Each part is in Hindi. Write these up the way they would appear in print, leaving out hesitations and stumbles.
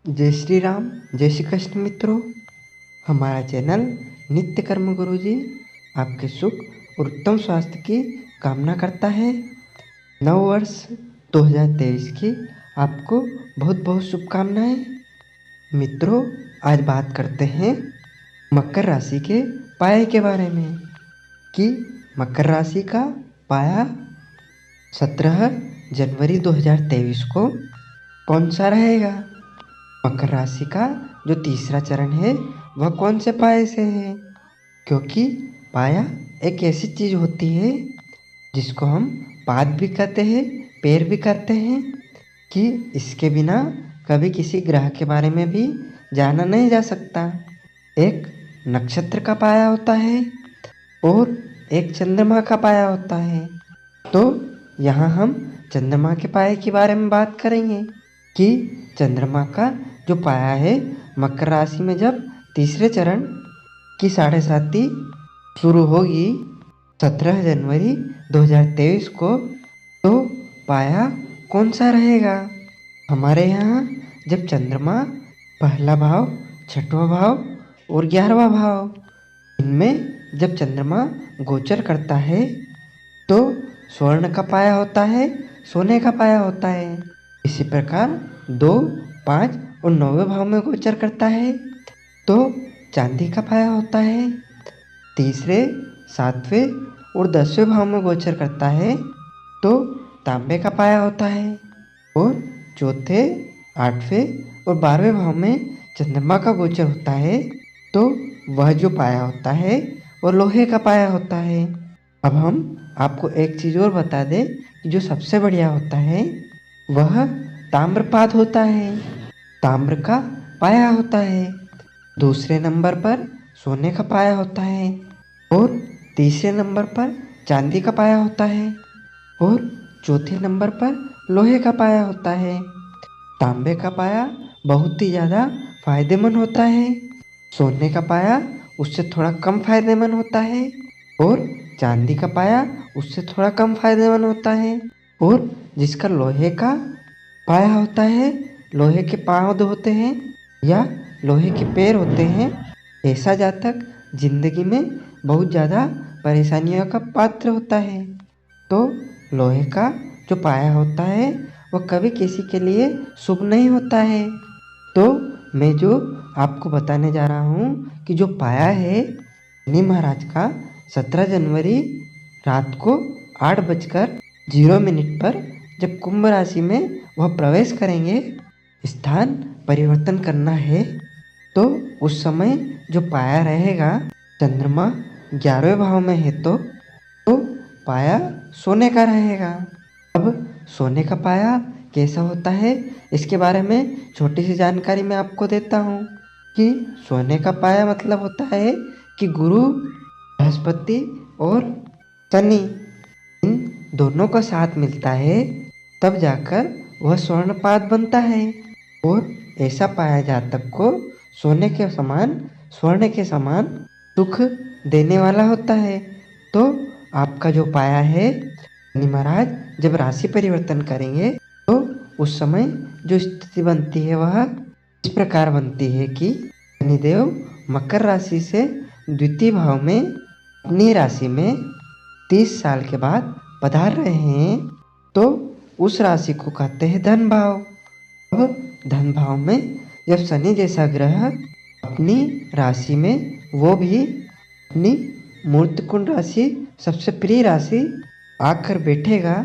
जय श्री राम, जय श्री कृष्ण मित्रों। हमारा चैनल नित्य कर्म गुरु जी आपके सुख और उत्तम स्वास्थ्य की कामना करता है। नव वर्ष 2023 की आपको बहुत बहुत शुभकामनाएं। मित्रों, आज बात करते हैं मकर राशि के पाए के बारे में कि मकर राशि का पाया 17 जनवरी 2023 को कौन सा रहेगा। मकर राशि का जो तीसरा चरण है वह कौन से पाए से है, क्योंकि पाया एक ऐसी चीज होती है जिसको हम पाद भी कहते हैं, पैर भी कहते हैं, कि इसके बिना कभी किसी ग्रह के बारे में भी जाना नहीं जा सकता। एक नक्षत्र का पाया होता है और एक चंद्रमा का पाया होता है। तो यहाँ हम चंद्रमा के पाए के बारे में बात करेंगे कि चंद्रमा का जो पाया है मकर राशि में जब तीसरे चरण की 7.5 शुरू होगी 17 जनवरी 2023 को, तो पाया कौन सा रहेगा। हमारे यहाँ जब चंद्रमा पहला भाव, छठवां भाव और 11वां भाव, इनमें जब चंद्रमा गोचर करता है तो स्वर्ण का पाया होता है, सोने का पाया होता है। इसी प्रकार 2, 5 और 9वें भाव में गोचर करता है तो चांदी का पाया होता है। तीसरे, 7वें और 10वें भाव में गोचर करता है तो तांबे का पाया होता है। और चौथे, 8वें और 12वें भाव में चंद्रमा का गोचर होता है तो वह जो पाया होता है वो लोहे का पाया होता है। अब हम आपको एक चीज़ और बता दें कि जो सबसे बढ़िया होता है वह ताम्रपाद होता है, ताम्र का पाया होता है। दूसरे नंबर पर सोने का पाया होता है और तीसरे नंबर पर चांदी का पाया होता है और चौथे नंबर पर लोहे का पाया होता है। तांबे का पाया बहुत ही ज़्यादा फायदेमंद होता है, सोने का पाया उससे थोड़ा कम फायदेमंद होता है और चांदी का पाया उससे थोड़ा कम फायदेमंद होता है। और जिसका लोहे का पाया होता है, लोहे के पाँव होते हैं या लोहे के पैर होते हैं, ऐसा जातक जिंदगी में बहुत ज़्यादा परेशानियों का पात्र होता है। तो लोहे का जो पाया होता है वो कभी किसी के लिए शुभ नहीं होता है। तो मैं जो आपको बताने जा रहा हूँ कि जो पाया है शनि महाराज का 17 जनवरी रात को 8:0 पर जब कुंभ राशि में वह प्रवेश करेंगे, स्थान परिवर्तन करना है, तो उस समय जो पाया रहेगा चंद्रमा 11वें भाव में है तो पाया सोने का रहेगा। अब सोने का पाया कैसा होता है इसके बारे में छोटी सी जानकारी मैं आपको देता हूँ कि सोने का पाया मतलब होता है कि गुरु, बृहस्पति और शनि इन दोनों का साथ मिलता है तब जाकर वह स्वर्णपात बनता है। और ऐसा पाया जातक को सोने के समान, स्वर्ण के समान सुख देने वाला होता है। तो आपका जो पाया है शनि महाराज जब राशि परिवर्तन करेंगे तो उस समय जो स्थिति बनती है वह इस प्रकार बनती है कि शनिदेव मकर राशि से द्वितीय भाव में अपनी राशि में 30 साल के बाद पधार रहे हैं, तो उस राशि को कहते हैं धन भाव। अब धन भाव में जब शनि जैसा ग्रह अपनी राशि में, वो भी अपनी मूर्त कुंड राशि, सबसे प्रिय राशि आकर बैठेगा,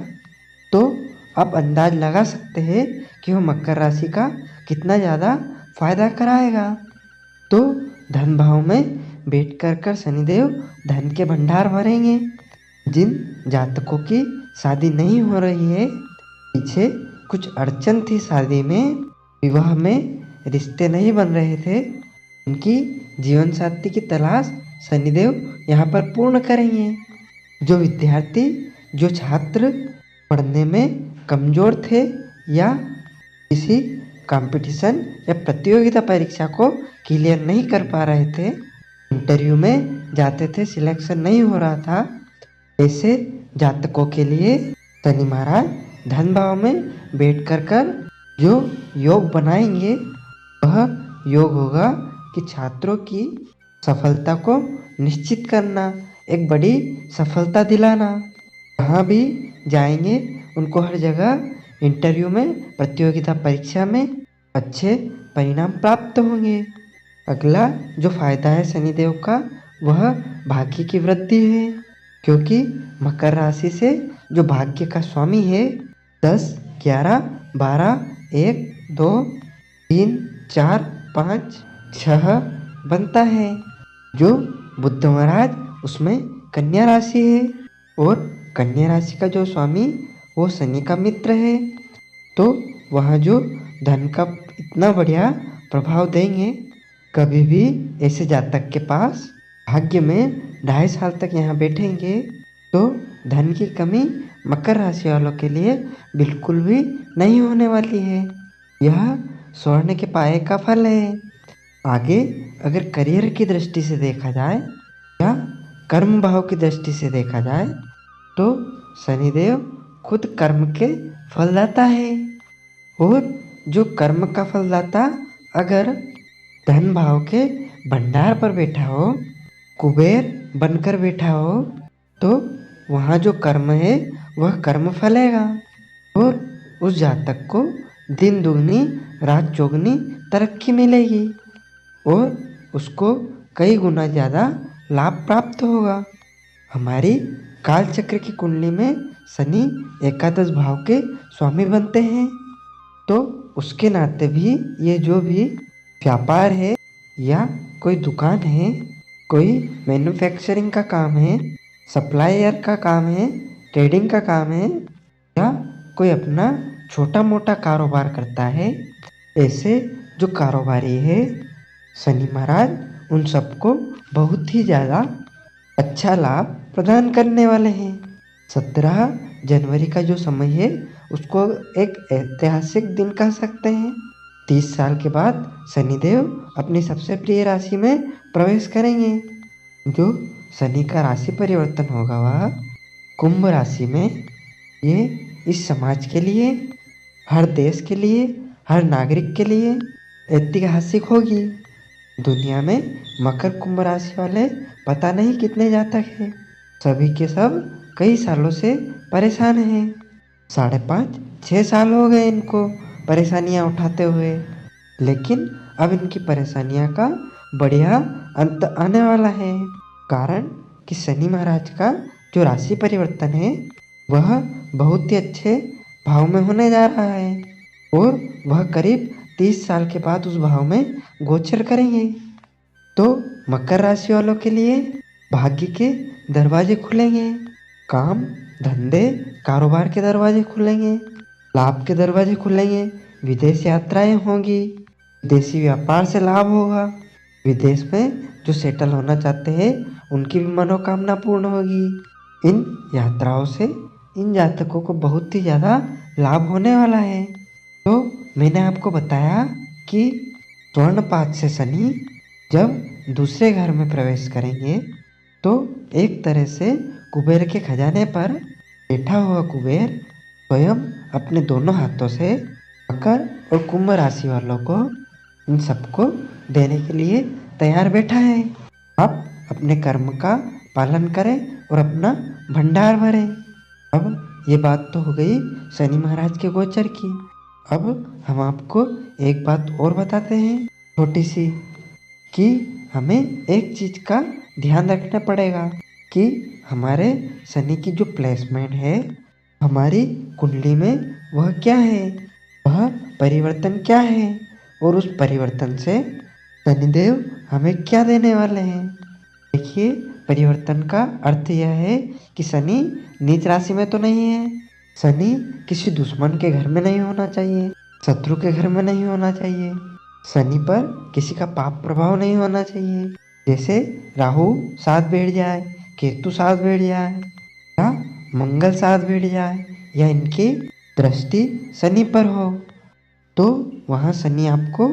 तो आप अंदाज लगा सकते हैं कि वह मकर राशि का कितना ज़्यादा फायदा कराएगा। तो धन भाव में बैठ कर शनिदेव धन के भंडार भरेंगे। जिन जातकों की शादी नहीं हो रही है, पीछे कुछ अड़चन थी शादी में, विवाह में रिश्ते नहीं बन रहे थे, उनकी जीवन साथी की तलाश शनिदेव यहाँ पर पूर्ण करेंगे। जो विद्यार्थी, जो छात्र पढ़ने में कमज़ोर थे या किसी कंपटीशन या प्रतियोगिता परीक्षा को क्लियर नहीं कर पा रहे थे, इंटरव्यू में जाते थे, सिलेक्शन नहीं हो रहा था, ऐसे जातकों के लिए शनि महाराज धन भाव में बैठ कर जो योग बनाएंगे वह योग होगा कि छात्रों की सफलता को निश्चित करना, एक बड़ी सफलता दिलाना। जहाँ भी जाएंगे उनको हर जगह इंटरव्यू में, प्रतियोगिता परीक्षा में अच्छे परिणाम प्राप्त होंगे। अगला जो फायदा है शनिदेव का, वह भाग्य की वृद्धि है, क्योंकि मकर राशि से जो भाग्य का स्वामी है 10, 11, 12, 1, 2, 3, 4, 5, 6 बनता है। जो बुध महाराज उसमें कन्या राशि है, और कन्या राशि का जो स्वामी वो शनि का मित्र है, तो वहाँ जो धन का इतना बढ़िया प्रभाव देंगे। कभी भी ऐसे जातक के पास भाग्य में 2.5 साल तक यहाँ बैठेंगे तो धन की कमी मकर राशि वालों के लिए बिल्कुल भी नहीं होने वाली है। यह स्वर्ण के पाए का फल है। आगे अगर करियर की दृष्टि से देखा जाए या कर्म भाव की दृष्टि से देखा जाए तो शनिदेव खुद कर्म के फलदाता है, और जो कर्म का फलदाता अगर धन भाव के भंडार पर बैठा हो, कुबेर बनकर बैठा हो, तो वहाँ जो कर्म है वह कर्म फलेगा, और उस जातक को दिन दुगनी रात चौगनी तरक्की मिलेगी, और उसको कई गुना ज़्यादा लाभ प्राप्त होगा। हमारी काल चक्र की कुंडली में शनि एकादश भाव के स्वामी बनते हैं, तो उसके नाते भी ये जो भी व्यापार है या कोई दुकान है, कोई मैन्युफैक्चरिंग का काम है, सप्लायर का काम है, ट्रेडिंग का काम है, या कोई अपना छोटा मोटा कारोबार करता है, ऐसे जो कारोबारी है शनि महाराज उन सबको बहुत ही ज़्यादा अच्छा लाभ प्रदान करने वाले हैं। 17 जनवरी का जो समय है उसको एक ऐतिहासिक दिन कह सकते हैं। 30 साल के बाद शनिदेव अपनी सबसे प्रिय राशि में प्रवेश करेंगे। जो शनि का राशि परिवर्तन होगा वह कुंभ राशि में। ये इस समाज के लिए, हर देश के लिए, हर नागरिक के लिए ऐतिहासिक होगी। दुनिया में मकर कुंभ राशि वाले पता नहीं कितने जातक हैं, सभी के सब कई सालों से परेशान हैं। 5.5-6 साल हो गए इनको परेशानियां उठाते हुए, लेकिन अब इनकी परेशानियां का बढ़िया अंत आने वाला है। कारण कि शनि महाराज का जो राशि परिवर्तन है वह बहुत ही अच्छे भाव में होने जा रहा है, और वह करीब 30 साल के बाद उस भाव में गोचर करेंगे। तो मकर राशि वालों के लिए भाग्य के दरवाजे खुलेंगे, काम धंधे कारोबार के दरवाजे खुलेंगे, लाभ के दरवाजे खुलेंगे, विदेश यात्राएं होंगी, विदेशी व्यापार से लाभ होगा, विदेश में जो सेटल होना चाहते हैं उनकी भी मनोकामना पूर्ण होगी। इन यात्राओं से इन जातकों को बहुत ही ज़्यादा लाभ होने वाला है। तो मैंने आपको बताया कि स्वर्णपात से शनि जब दूसरे घर में प्रवेश करेंगे तो एक तरह से कुबेर के खजाने पर बैठा हुआ कुबेर स्वयं अपने दोनों हाथों से मकर और कुंभ राशि वालों को इन सबको देने के लिए तैयार बैठा है। आप अपने कर्म का पालन करें और अपना भंडार भरें। अब ये बात तो हो गई शनि महाराज के गोचर की। अब हम आपको एक बात और बताते हैं छोटी सी, कि हमें एक चीज़ का ध्यान रखना पड़ेगा कि हमारे शनि की जो प्लेसमेंट है हमारी कुंडली में वह क्या है, वह परिवर्तन क्या है, और उस परिवर्तन से शनिदेव हमें क्या देने वाले हैं। देखिए, परिवर्तन का अर्थ यह है कि शनि नीच राशि में तो नहीं है, शनि किसी दुश्मन के घर में नहीं होना चाहिए, शत्रु के घर में नहीं होना चाहिए, शनि पर किसी का पाप प्रभाव नहीं होना चाहिए। जैसे राहु साथ बैठ जाए, केतु साथ बैठ जाए, या मंगल साथ बैठ जाए, या इनकी दृष्टि शनि पर हो, तो वहाँ शनि आपको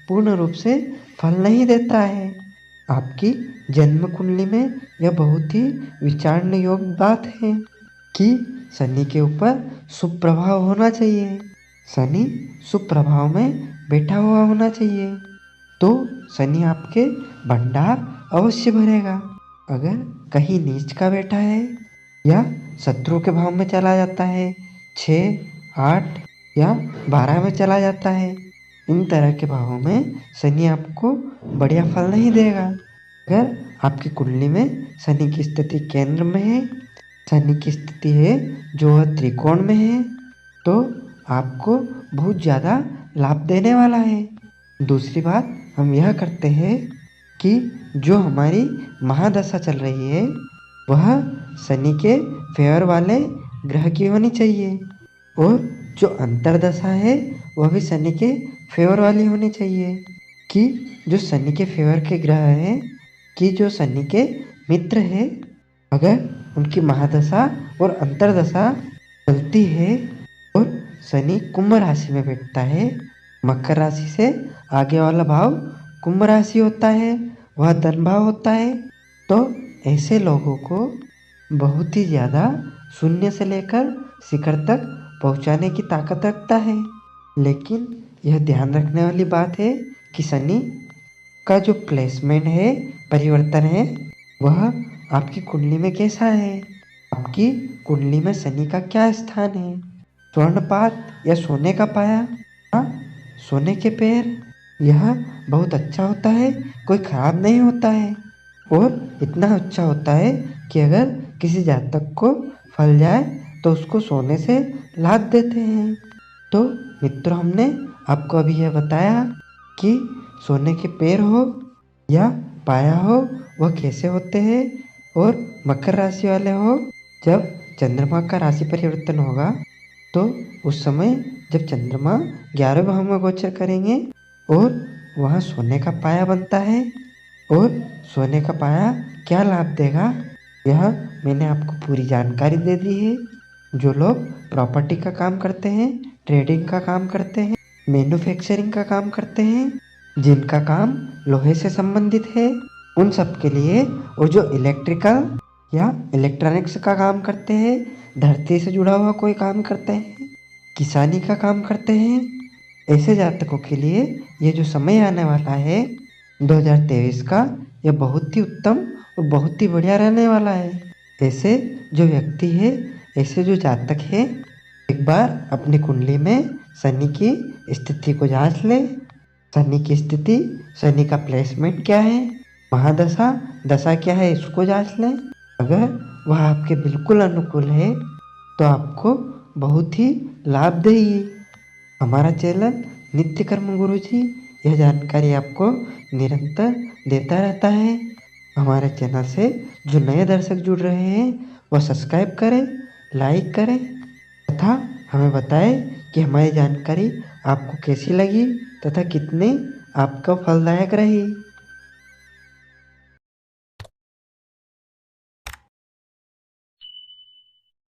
पूर्ण रूप से फल नहीं देता है। आपकी जन्म कुंडली में यह बहुत ही विचारने योग्य बात है कि शनि के ऊपर शुभ प्रभाव होना चाहिए। शनि शुभ प्रभाव में बैठा हुआ होना चाहिए, तो शनि आपके भंडार अवश्य भरेगा। अगर कहीं नीच का बैठा है या शत्रु के भाव में चला जाता है, 6, 8 या 12 में चला जाता है, इन तरह के भावों में शनि आपको बढ़िया फल नहीं देगा। अगर आपकी कुंडली में शनि की स्थिति केंद्र में है, शनि की स्थिति है जो वह त्रिकोण में है, तो आपको बहुत ज़्यादा लाभ देने वाला है। दूसरी बात हम यह करते हैं कि जो हमारी महादशा चल रही है वह शनि के फेवर वाले ग्रह की होनी चाहिए, और जो अंतर्दशा है वह भी शनि के फेवर वाली होनी चाहिए। कि जो शनि के फेवर के ग्रह हैं, कि जो शनि के मित्र है, अगर उनकी महादशा और अंतर्दशा चलती है और शनि कुंभ राशि में बैठता है, मकर राशि से आगे वाला भाव कुंभ राशि होता है, वह धन भाव होता है, तो ऐसे लोगों को बहुत ही ज़्यादा शून्य से लेकर शिखर तक पहुंचाने की ताकत रखता है। लेकिन यह ध्यान रखने वाली बात है कि शनि का जो प्लेसमेंट है, परिवर्तन है, वह आपकी कुंडली में कैसा है, आपकी कुंडली में शनि का क्या स्थान है। स्वर्णपात या सोने का पाया या सोने के पैर, यह बहुत अच्छा होता है, कोई खराब नहीं होता है, और इतना अच्छा होता है कि अगर किसी जातक को फल जाए तो उसको सोने से लाद देते हैं। तो मित्रों, हमने आपको अभी यह बताया कि सोने के पैर हो या पाया हो वह कैसे होते हैं, और मकर राशि वाले हो, जब चंद्रमा का राशि परिवर्तन होगा तो उस समय जब चंद्रमा 11वें भाव में गोचर करेंगे और वहाँ सोने का पाया बनता है, और सोने का पाया क्या लाभ देगा, यह मैंने आपको पूरी जानकारी दे दी है। जो लोग प्रॉपर्टी का काम करते हैं, ट्रेडिंग का काम करते हैं, मैन्युफैक्चरिंग का काम करते हैं, जिनका काम लोहे से संबंधित है, उन सब के लिए, और जो इलेक्ट्रिकल या इलेक्ट्रॉनिक्स का काम करते हैं, धरती से जुड़ा हुआ कोई काम करते हैं, किसानी का काम करते हैं, ऐसे जातकों के लिए ये जो समय आने वाला है 2023 का, यह बहुत ही उत्तम और बहुत ही बढ़िया रहने वाला है। ऐसे जो व्यक्ति है, ऐसे जो जातक है, एक बार अपनी कुंडली में शनि की स्थिति को जांच ले। शनि की स्थिति, शनि का प्लेसमेंट क्या है, महादशा दशा क्या है, इसको जांच लें। अगर वह आपके बिल्कुल अनुकूल है तो आपको बहुत ही लाभ देगी। हमारा चैनल नित्य कर्म गुरुजी यह जानकारी आपको निरंतर देता रहता है। हमारे चैनल से जो नए दर्शक जुड़ रहे हैं वह सब्सक्राइब करें, लाइक करें तथा हमें बताएं कि हमारी जानकारी आपको कैसी लगी तथा कितनी आपको फलदायक रही।